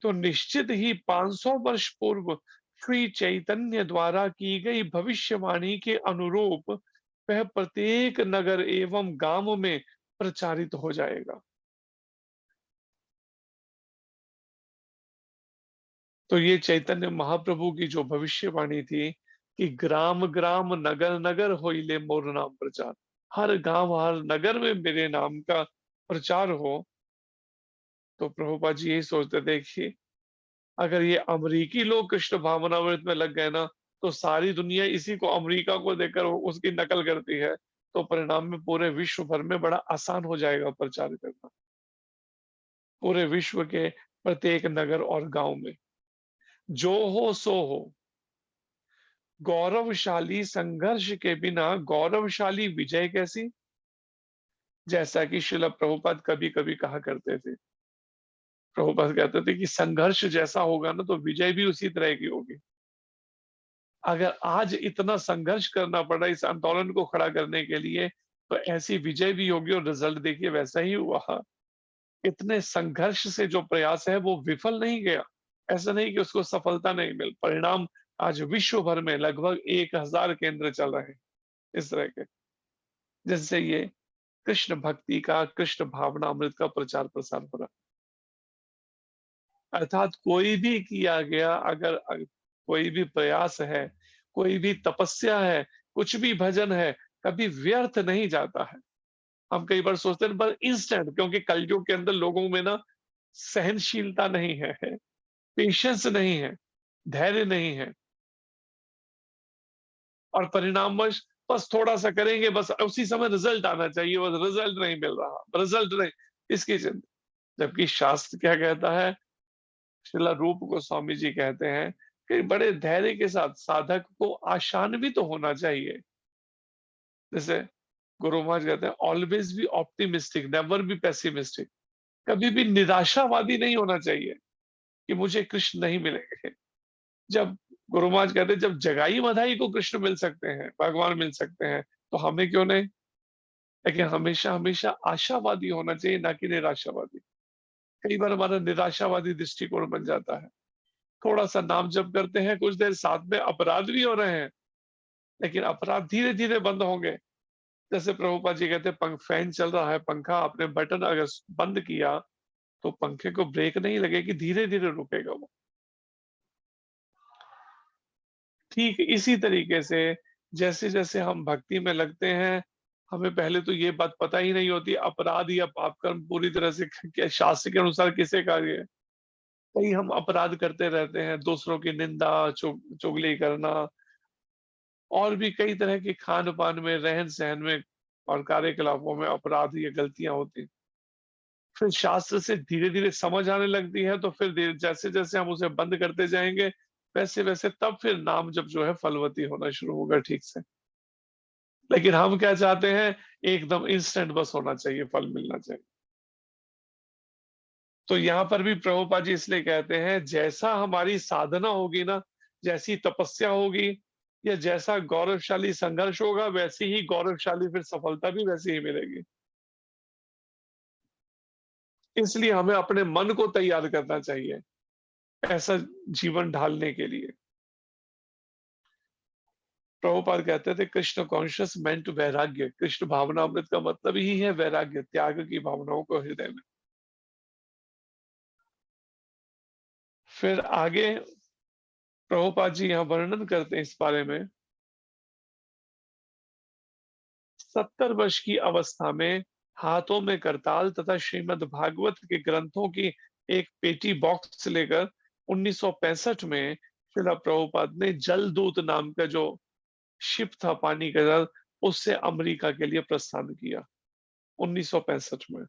Speaker 1: तो निश्चित ही 500 वर्ष पूर्व श्री चैतन्य द्वारा की गई भविष्यवाणी के अनुरूप वह प्रत्येक नगर एवं गांव में प्रचारित हो जाएगा। तो ये चैतन्य महाप्रभु की जो भविष्यवाणी थी कि ग्राम ग्राम नगर नगर होइले मोर नाम प्रचार, हर गांव हर नगर में मेरे नाम का प्रचार हो। तो प्रभुपाद जी यही सोचते थे कि अगर ये अमरीकी लोग कृष्ण भावनामृत में लग गए ना, तो सारी दुनिया इसी को अमेरिका को देखकर उसकी नकल करती है, तो परिणाम में पूरे विश्व भर में बड़ा आसान हो जाएगा प्रचार करना, पूरे विश्व के प्रत्येक नगर और गांव में। जो हो सो हो, गौरवशाली संघर्ष के बिना गौरवशाली विजय कैसी? जैसा कि श्रील प्रभुपाद कभी कभी कहा करते थे। प्रभुपाद कहते थे कि संघर्ष जैसा होगा ना, तो विजय भी उसी तरह की होगी। अगर आज इतना संघर्ष करना पड़ा इस आंदोलन को खड़ा करने के लिए, तो ऐसी विजय भी होगी और रिजल्ट देखिए वैसा ही हुआ। इतने संघर्ष से जो प्रयास है वो विफल नहीं गया। ऐसा नहीं कि उसको सफलता नहीं मिल, परिणाम आज विश्व भर में लगभग 1000 केंद्र चल रहे हैं इस तरह के, जिससे ये कृष्ण भक्ति का, कृष्ण भावना अमृत का प्रचार प्रसार हो रहा। अर्थात कोई भी किया गया अगर कोई भी प्रयास है, कोई भी तपस्या है, कुछ भी भजन है, कभी व्यर्थ नहीं जाता है। हम कई बार सोचते हैं पर इंस्टेंट, क्योंकि कलयुग के अंदर लोगों में ना सहनशीलता नहीं है, पेशेंस नहीं है, धैर्य नहीं है, और परिणामवश बस थोड़ा सा करेंगे, बस उसी समय रिजल्ट आना चाहिए, बस रिजल्ट नहीं मिल रहा, रिजल्ट नहीं, इसकी चिंता। जबकि शास्त्र क्या कहता है, श्रीला रूप गोस्वामी जी कहते हैं कि बड़े धैर्य के साथ साधक को आसान भी तो होना चाहिए। जैसे गुरु महाराज कहते हैं, always be optimistic, never be pessimistic. कभी भी निराशावादी नहीं होना चाहिए कि मुझे कृष्ण नहीं मिलेंगे। जब गुरु महाराज कहते हैं, जब जगाई मधाई को कृष्ण मिल सकते हैं, भगवान मिल सकते हैं, तो हमें क्यों नहीं? लेकिन हमेशा हमेशा आशावादी होना चाहिए, ना कि निराशावादी। कई बार हमारा निराशावादी दृष्टिकोण बन जाता है। थोड़ा सा नाम जप करते हैं, कुछ देर साथ में अपराध भी हो रहे हैं, लेकिन अपराध धीरे धीरे बंद होंगे। जैसे प्रभुपाद जी कहते हैं, फैन चल रहा है, पंखा आपने बटन अगर बंद किया तो पंखे को ब्रेक नहीं लगेगी, धीरे धीरे रुकेगा वो। ठीक इसी तरीके से जैसे जैसे हम भक्ति में लगते हैं, हमें पहले तो ये बात पता ही नहीं होती अपराध या पाप कर्म पूरी तरह से शास्त्र के अनुसार किसे कार्य है। कई हम अपराध करते रहते हैं, दूसरों की निंदा, चुगली करना, और भी कई तरह के खान पान में, रहन सहन में और कार्यकलापों में अपराध या गलतियां होती हैं। फिर शास्त्र से धीरे धीरे समझ आने लगती है, तो फिर जैसे जैसे हम उसे बंद करते जाएंगे, वैसे वैसे तब फिर नाम जब जो है फलवती होना शुरू होगा ठीक से। लेकिन हम क्या चाहते हैं, एकदम इंस्टेंट बस होना चाहिए, फल मिलना चाहिए। तो यहाँ पर भी प्रभुपाद जी इसलिए कहते हैं, जैसा हमारी साधना होगी ना, जैसी तपस्या होगी, या जैसा गौरवशाली संघर्ष होगा, वैसी ही गौरवशाली फिर सफलता भी वैसी ही मिलेगी। इसलिए हमें अपने मन को तैयार करना चाहिए ऐसा जीवन ढालने के लिए। प्रभुपाद कहते थे, कृष्ण कॉन्शियस मेंट वैराग्य, कृष्ण भावनामृत का मतलब ही है वैराग्य, त्याग की भावनाओं को हृदय में। फिर आगे प्रभुपाद जी यहाँ वर्णन करते हैं इस बारे में। 70 वर्ष की अवस्था में हाथों में करताल तथा श्रीमद् भागवत के ग्रंथों की एक पेटी बॉक्स लेकर 1965 में श्रीला प्रभुपाद ने जलदूत नाम का जो शिप था पानी का जल, उससे अमेरिका के लिए प्रस्थान किया 1965 में।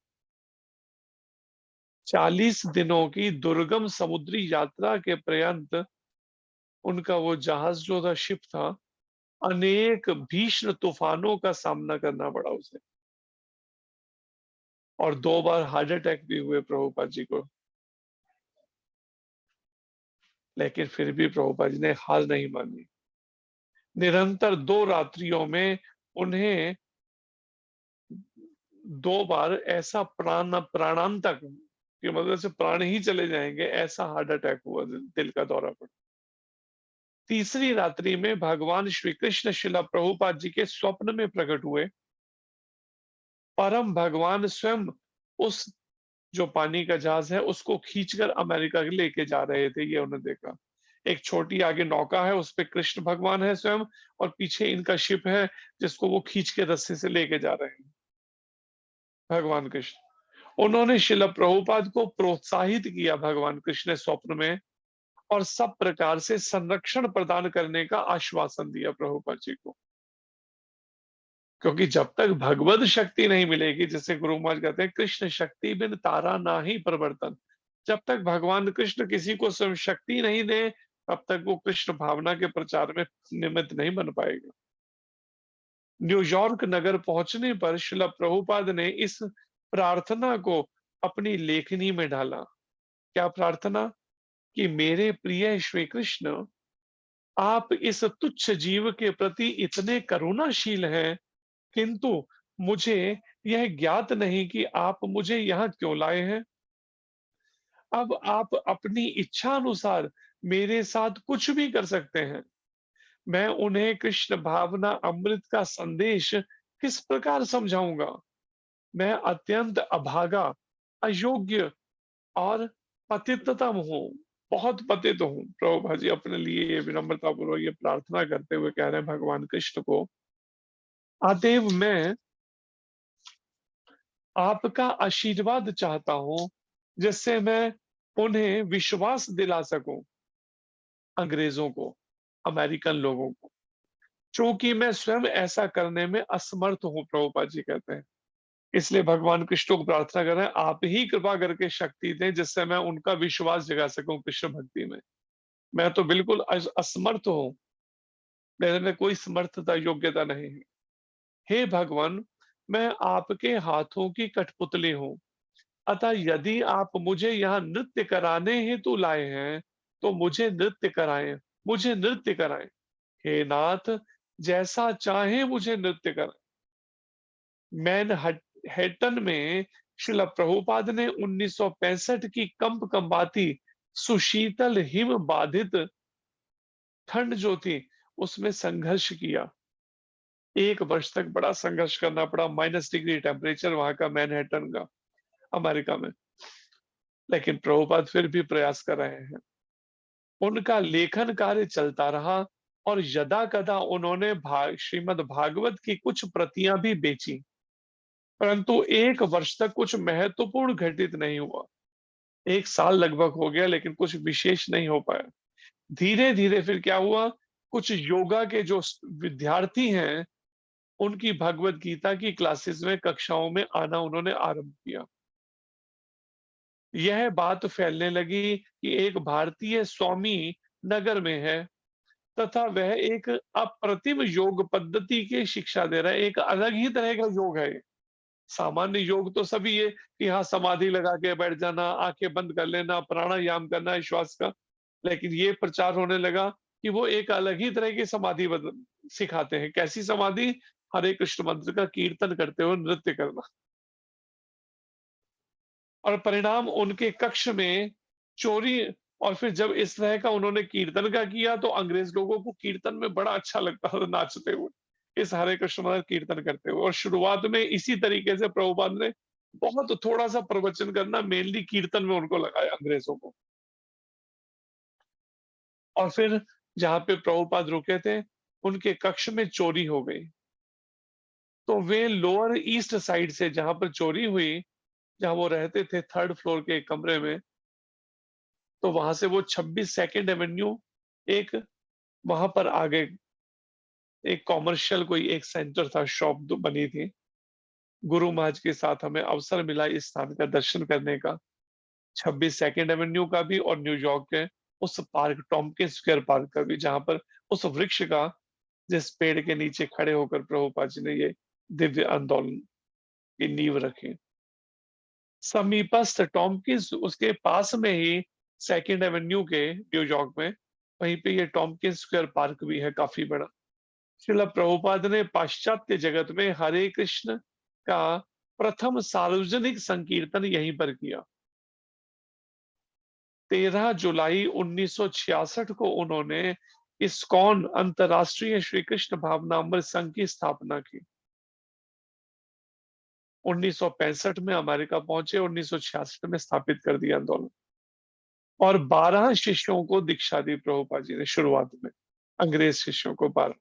Speaker 1: 40 दिनों की दुर्गम समुद्री यात्रा के पर्यंत उनका वो जहाज जो था, शिप था, अनेक भीषण तूफानों का सामना करना पड़ा उसे, और 2 बार हार्ट अटैक भी हुए प्रभुपाद जी को। लेकिन फिर भी प्रभुपाद जी ने हार नहीं मानी। निरंतर 2 रात्रियों में उन्हें 2 बार ऐसा प्राणांतक कि मतलब से प्राण ही चले जाएंगे, ऐसा हार्ट अटैक हुआ, दिल का दौरा पड़ा। तीसरी रात्रि में भगवान श्री कृष्ण शिला प्रभुपाद जी के स्वप्न में प्रकट हुए। परम भगवान स्वयं उस जो पानी का जहाज है उसको खींचकर अमेरिका लेके जा रहे थे, ये उन्होंने देखा। एक छोटी आगे नौका है, उस पे कृष्ण भगवान है स्वयं, और पीछे इनका शिप है जिसको वो खींच के रस्से से लेके जा रहे हैं, भगवान कृष्ण। उन्होंने शिला प्रभुपाद को प्रोत्साहित किया भगवान कृष्ण ने स्वप्न में, और सब प्रकार से संरक्षण प्रदान करने का आश्वासन दिया प्रभुपाद जी को। क्योंकि जब तक भगवत शक्ति नहीं मिलेगी, जैसे गुरु महाराज कहते हैं, कृष्ण शक्ति बिन तारा ना ही परिवर्तन। जब तक भगवान कृष्ण किसी को स्वयं शक्ति नहीं दे, तब तक वो कृष्ण भावना के प्रचार में निमित्त नहीं बन पाएगा। न्यूयॉर्क नगर पहुंचने पर श्रील प्रभुपाद ने इस प्रार्थना को अपनी लेखनी में डाला। क्या प्रार्थना? कि मेरे प्रिय श्री कृष्ण, आप इस तुच्छ जीव के प्रति इतने करुणाशील हैं, किंतु मुझे यह ज्ञात नहीं कि आप मुझे यहाँ क्यों लाए हैं। अब आप अपनी इच्छा अनुसार मेरे साथ कुछ भी कर सकते हैं। मैं उन्हें कृष्ण भावना अमृत का संदेश किस प्रकार समझाऊंगा? मैं अत्यंत अभागा, अयोग्य और पतिततम हूँ, बहुत पतित हूँ। प्रभुपा जी अपने लिए ये विनम्रता पूर्वक ये प्रार्थना करते हुए कह रहे हैं भगवान कृष्ण को, अतएव मैं आपका आशीर्वाद चाहता हूं, जिससे मैं उन्हें विश्वास दिला सकूं, अंग्रेजों को, अमेरिकन लोगों को। क्योंकि मैं स्वयं ऐसा करने में असमर्थ हूं, प्रभुपाद जी कहते हैं। इसलिए भगवान कृष्ण को प्रार्थना कर रहे हैं, आप ही कृपा करके शक्ति दें जिससे मैं उनका विश्वास जगा सकूं कृष्ण भक्ति में। मैं तो बिल्कुल असमर्थ हूं, मेरे में कोई समर्थता योग्यता नहीं है। हे भगवान, मैं आपके हाथों की कठपुतली हूं, अतः यदि आप मुझे यहाँ नृत्य कराने हेतु लाए हैं, तो मुझे नृत्य कराएं, मुझे नृत्य कराएं। हे नाथ, जैसा चाहे मुझे नृत्य कराएं। मैनहट्टन में श्रील प्रभुपाद ने 1965 की कंपकंपाती सुशीतल हिम बाधित ठंड जो थी उसमें संघर्ष किया। 1 वर्ष तक बड़ा संघर्ष करना पड़ा, -डिग्री टेम्परेचर वहां का, मैनहट्टन का, अमेरिका में। लेकिन प्रभुपाद फिर भी प्रयास कर रहे हैं। उनका लेखन कार्य चलता रहा, और यदा कदा उन्होंने श्रीमद् भागवत की कुछ प्रतियां भी बेची, परंतु 1 वर्ष तक कुछ महत्वपूर्ण घटित नहीं हुआ। 1 साल लगभग हो गया, लेकिन कुछ विशेष नहीं हो पाया। धीरे धीरे फिर क्या हुआ, कुछ योगा के जो विद्यार्थी हैं, उनकी भगवत गीता की क्लासेस में, कक्षाओं में आना उन्होंने आरंभ किया। यह बात फैलने लगी कि एक भारतीय स्वामी नगर में है, तथा वह एक अप्रतिम योग पद्धति की शिक्षा दे रहा है। एक अलग ही तरह का योग है ये। सामान्य योग तो सभी है कि हाँ, समाधि लगा के बैठ जाना, आंखें बंद कर लेना, प्राणायाम करना है श्वास का। लेकिन ये प्रचार होने लगा कि वो एक अलग ही तरह की समाधि सिखाते हैं। कैसी समाधि? हरे कृष्ण मंत्र का कीर्तन करते हुए नृत्य करना। और परिणाम, उनके कक्ष में चोरी। और फिर जब इस तरह का उन्होंने कीर्तन का किया, तो अंग्रेज लोगों को कीर्तन में बड़ा अच्छा लगता था नाचते हुए, इस हरे कृष्ण मंत्र कीर्तन करते हुए। और शुरुआत में इसी तरीके से प्रभुपाद ने बहुत थोड़ा सा प्रवचन करना मेनली कीर्तन में उनको लगाया अंग्रेजों को। और फिर जहाँ पे प्रभुपाद रुके थे, उनके कक्ष में चोरी हो गई। तो वे लोअर ईस्ट साइड से, जहां पर चोरी हुई, जहां वो रहते थे, 3rd फ्लोर के एक कमरे में, तो वहां से वो 26 सेकेंड एवेन्यू, एक वहां पर आ गए। एक कॉमर्शियल कोई एक सेंटर था, शॉप बनी थी। गुरु महाराज के साथ हमें अवसर मिला इस स्थान का दर्शन करने का, 26 सेकेंड एवेन्यू का भी, और न्यूयॉर्क के उस पार्क, टॉम्किंस स्क्वायर पार्क का भी, जहां पर उस वृक्ष का, जिस पेड़ के नीचे खड़े होकर प्रभुपाद जी ने ये दिव्य आंदोलन की नींव रखी। समीपस्थ टॉम्किंस, उसके पास में ही सेकेंड एवेन्यू के न्यूयॉर्क में, वहीं पे ये टॉम्किन स्क्वायर पार्क भी है काफी बड़ा। श्रील प्रभुपाद ने पाश्चात्य जगत में हरे कृष्ण का प्रथम सार्वजनिक संकीर्तन यहीं पर किया। 13 जुलाई 1966 को उन्होंने इस्कॉन अंतर्राष्ट्रीय श्री कृष्ण भावनामृत संघ की स्थापना की। 1965 में अमेरिका पहुंचे, 1966 में स्थापित कर दिया आंदोलन, और 12 शिष्यों को दीक्षा दी प्रभुपाद जी ने शुरुआत में, अंग्रेज शिष्यों को 12।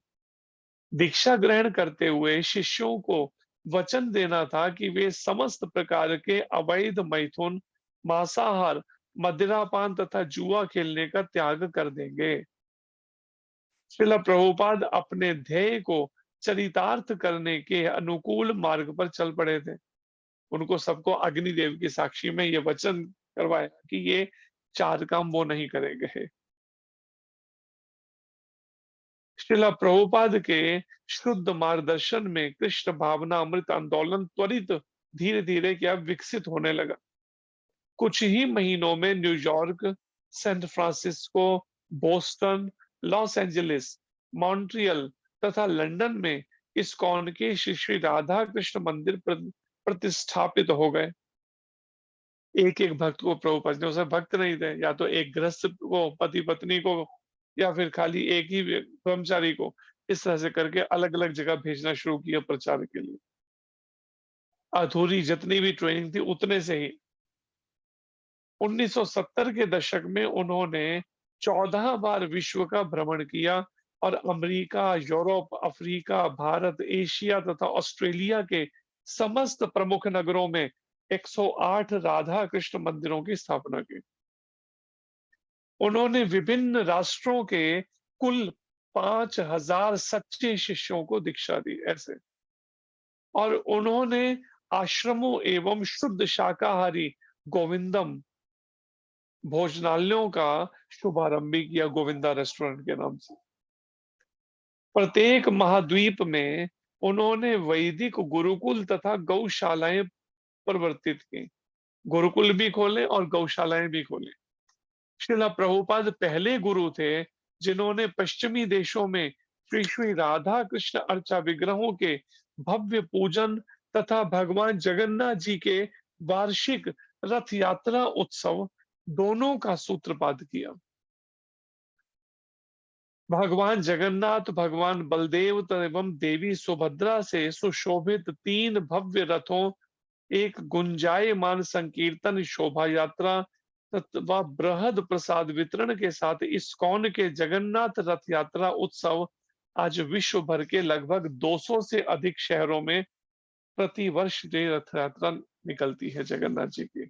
Speaker 1: दीक्षा ग्रहण करते हुए शिष्यों को वचन देना था कि वे समस्त प्रकार के अवैध मैथुन, मांसाहार, मदिरापान तथा जुआ खेलने का त्याग कर देंगे। श्रील प्रभुपाद अपने ध्येय को चरितार्थ करने के अनुकूल मार्ग पर चल पड़े थे। उनको सबको अग्निदेव की साक्षी में ये वचन करवाया कि ये 4 काम वो नहीं करेंगे। श्रील प्रभुपाद के शुद्ध मार्गदर्शन में कृष्ण भावना अमृत आंदोलन त्वरित धीरे धीरे क्या विकसित होने लगा। कुछ ही महीनों में New York, San Francisco, Boston, Los Angeles, Montreal तथा लंदन में इस्कॉन के श्री श्री राधा कृष्ण मंदिर प्रतिष्ठापित हो गए। एक एक भक्त को प्रभुपाद ने, उसे भक्त नहीं थे, या तो एक गृहस्थ को, पति पत्नी को, या फिर खाली एक ही कर्मचारी को, इस तरह से करके अलग अलग जगह भेजना शुरू किया प्रचार के लिए। अधूरी जितनी भी ट्रेनिंग थी उतने से ही 1970 के दशक में उन्होंने 14 बार विश्व का भ्रमण किया और America, Europe, Africa, Bharat, Asia तथा ऑस्ट्रेलिया के समस्त प्रमुख नगरों में 108 राधा कृष्ण मंदिरों की स्थापना की। उन्होंने विभिन्न राष्ट्रों के कुल 5000 सच्चे शिष्यों को दीक्षा दी ऐसे, और उन्होंने आश्रमों एवं शुद्ध शाकाहारी गोविंदम भोजनालयों का शुभारंभ भी किया, गोविंदा रेस्टोरेंट के नाम से। प्रत्येक महाद्वीप में उन्होंने वैदिक गुरुकुल तथा गौशालाएं प्रवर्तित की। गुरुकुल भी खोले और गौशालाएं भी खोली। श्रील प्रभुपाद पहले गुरु थे जिन्होंने पश्चिमी देशों में श्री श्री राधा कृष्ण अर्चा विग्रहों के भव्य पूजन तथा भगवान जगन्नाथ जी के वार्षिक रथ यात्रा उत्सव दोनों का सूत्रपात किया। भगवान जगन्नाथ, भगवान बलदेव एवं देवी सुभद्रा से सुशोभित 3 भव्य रथों, एक गुंजायमान संकीर्तन शोभा यात्रा तथा बृहद प्रसाद वितरण के साथ इस्कॉन के जगन्नाथ रथ यात्रा उत्सव आज विश्व भर के लगभग 200 से अधिक शहरों में प्रति वर्ष ये रथ यात्रा निकलती है जगन्नाथ जी की।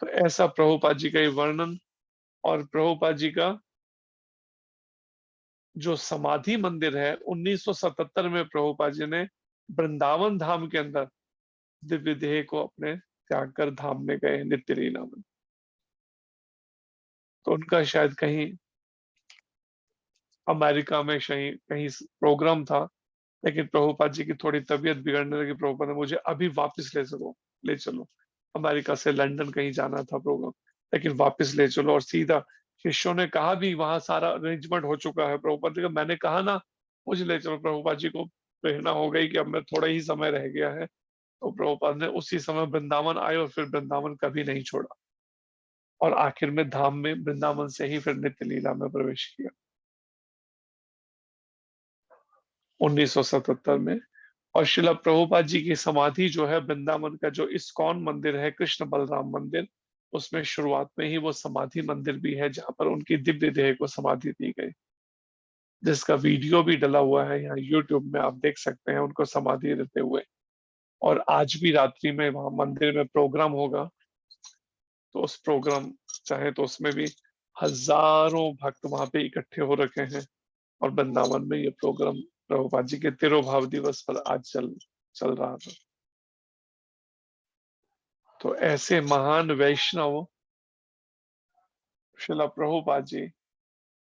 Speaker 1: तो ऐसा प्रभुपाद जी का ये वर्णन, और प्रभुपाद जी का जो समाधि मंदिर है 1977 में प्रभुपाद जी ने वृंदावन धाम के अंदर दिव्य देह को अपने त्याग कर धाम में गए नित्य लीला में। तो उनका शायद कहीं अमेरिका में कहीं कहीं प्रोग्राम था, लेकिन प्रभुपाद जी की थोड़ी तबीयत बिगड़ने लगी। प्रभुपाद ने मुझे अभी वापस ले चलो, अमेरिका से लंदन कहीं जाना था प्रोग्राम, लेकिन वापस ले चलो। और सीधा शिष्यों ने कहा भी वहां सारा अरेंजमेंट हो चुका है। प्रभुपाद जी, मैंने कहा ना मुझे ले चलो। प्रभुपाद जी को प्रेरणा हो गई कि अब मैं थोड़ा ही समय रह गया है, तो प्रभुपाद ने उसी समय वृंदावन आए और फिर वृंदावन कभी नहीं छोड़ा, और आखिर में धाम में वृंदावन से ही फिर नित्य लीला में प्रवेश किया 1977 में। और शिला प्रभुपाद जी की समाधि जो है वृंदावन का जो इस्कॉन मंदिर है, कृष्ण बलराम मंदिर, उसमें शुरुआत में ही वो समाधि मंदिर भी है जहां पर उनकी दिव्य देह को समाधि दी गई, जिसका वीडियो भी डला हुआ है यहाँ यूट्यूब में, आप देख सकते हैं उनको समाधि देते हुए। और आज भी रात्रि में वहां मंदिर में प्रोग्राम होगा, तो उस प्रोग्राम चाहे तो उसमें भी हजारों भक्त वहां पे इकट्ठे हो रखे हैं। और वृंदावन में ये प्रोग्राम प्रभुपाद जी के तिरुभाव दिवस पर आज चल रहा था। तो ऐसे महान वैष्णव शिला प्रभुपाद जी,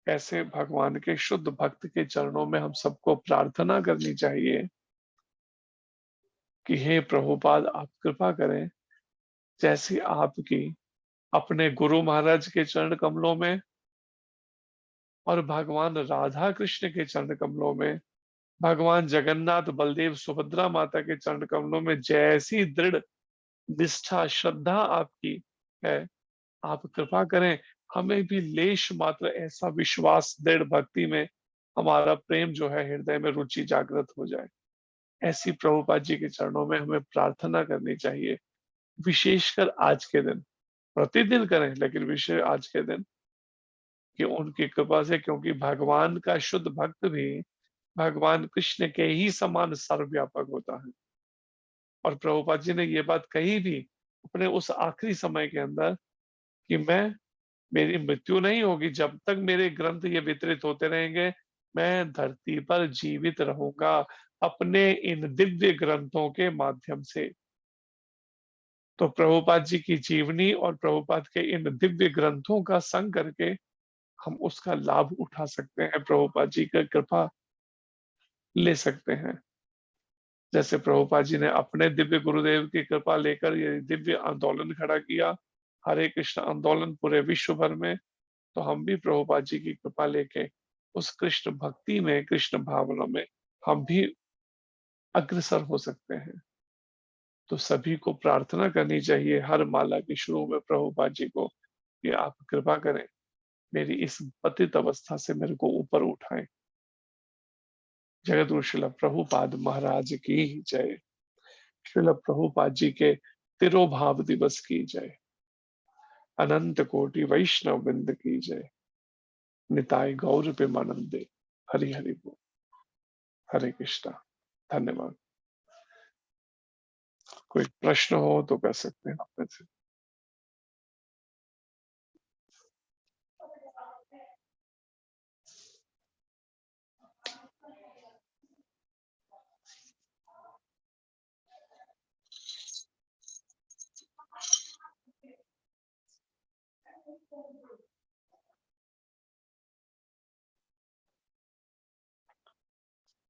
Speaker 1: ऐसे भगवान के शुद्ध भक्त के चरणों में हम सबको प्रार्थना करनी चाहिए कि हे प्रभुपाद आप कृपा करें, जैसी आपकी अपने गुरु महाराज के चरण कमलों में और भगवान राधा कृष्ण के चरण कमलों में, भगवान जगन्नाथ बलदेव सुभद्रा माता के चरण कमलों में जैसी दृढ़ निष्ठा श्रद्धा आपकी है, आप कृपा करें हमें भी लेश मात्र ऐसा विश्वास दृढ़ भक्ति में हमारा प्रेम जो है हृदय में रुचि जागृत हो जाए। ऐसी प्रभुपाद जी के चरणों में हमें प्रार्थना करनी चाहिए, विशेषकर आज के दिन। प्रतिदिन करें लेकिन विशेष आज के दिन, कि उनकी कृपा से, क्योंकि भगवान का शुद्ध भक्त भी भगवान कृष्ण के ही समान सर्वव्यापक होता है। और प्रभुपाद जी ने ये बात कही भी अपने उस आखिरी समय के अंदर कि मेरी मृत्यु नहीं होगी जब तक मेरे ग्रंथ ये वितरित होते रहेंगे, मैं धरती पर जीवित रहूंगा अपने इन दिव्य ग्रंथों के माध्यम से। तो प्रभुपाद जी की जीवनी और प्रभुपाद के इन दिव्य ग्रंथों का संग करके हम उसका लाभ उठा सकते हैं, प्रभुपाद जी की कृपा ले सकते हैं। जैसे प्रभुपाद जी ने अपने दिव्य गुरुदेव की कृपा लेकर ये दिव्य आंदोलन खड़ा किया, हरे कृष्ण आंदोलन पूरे विश्व भर में, तो हम भी प्रभुपाद जी की कृपा लेके उस कृष्ण भक्ति में, कृष्ण भावना में हम भी अग्रसर हो सकते हैं। तो सभी को प्रार्थना करनी चाहिए हर माला के शुरू में प्रभुपाद जी को कि आप कृपा करें, मेरी इस पतित अवस्था से मेरे को ऊपर उठाएं। जगत श्रील प्रभुपाद महाराज की जय। श्रील प्रभुपाद जी के तिरोभाव दिवस की जय। अनंत कोटि वैष्णव वृंद की जय। निताय गौर प्रेमानंदे। हरि हरि बोल। हरे कृष्णा। धन्यवाद। कोई प्रश्न हो तो कर सकते हैं आप में से।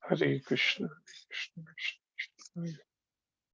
Speaker 1: हरे कृष्ण कृष्ण कृष्ण।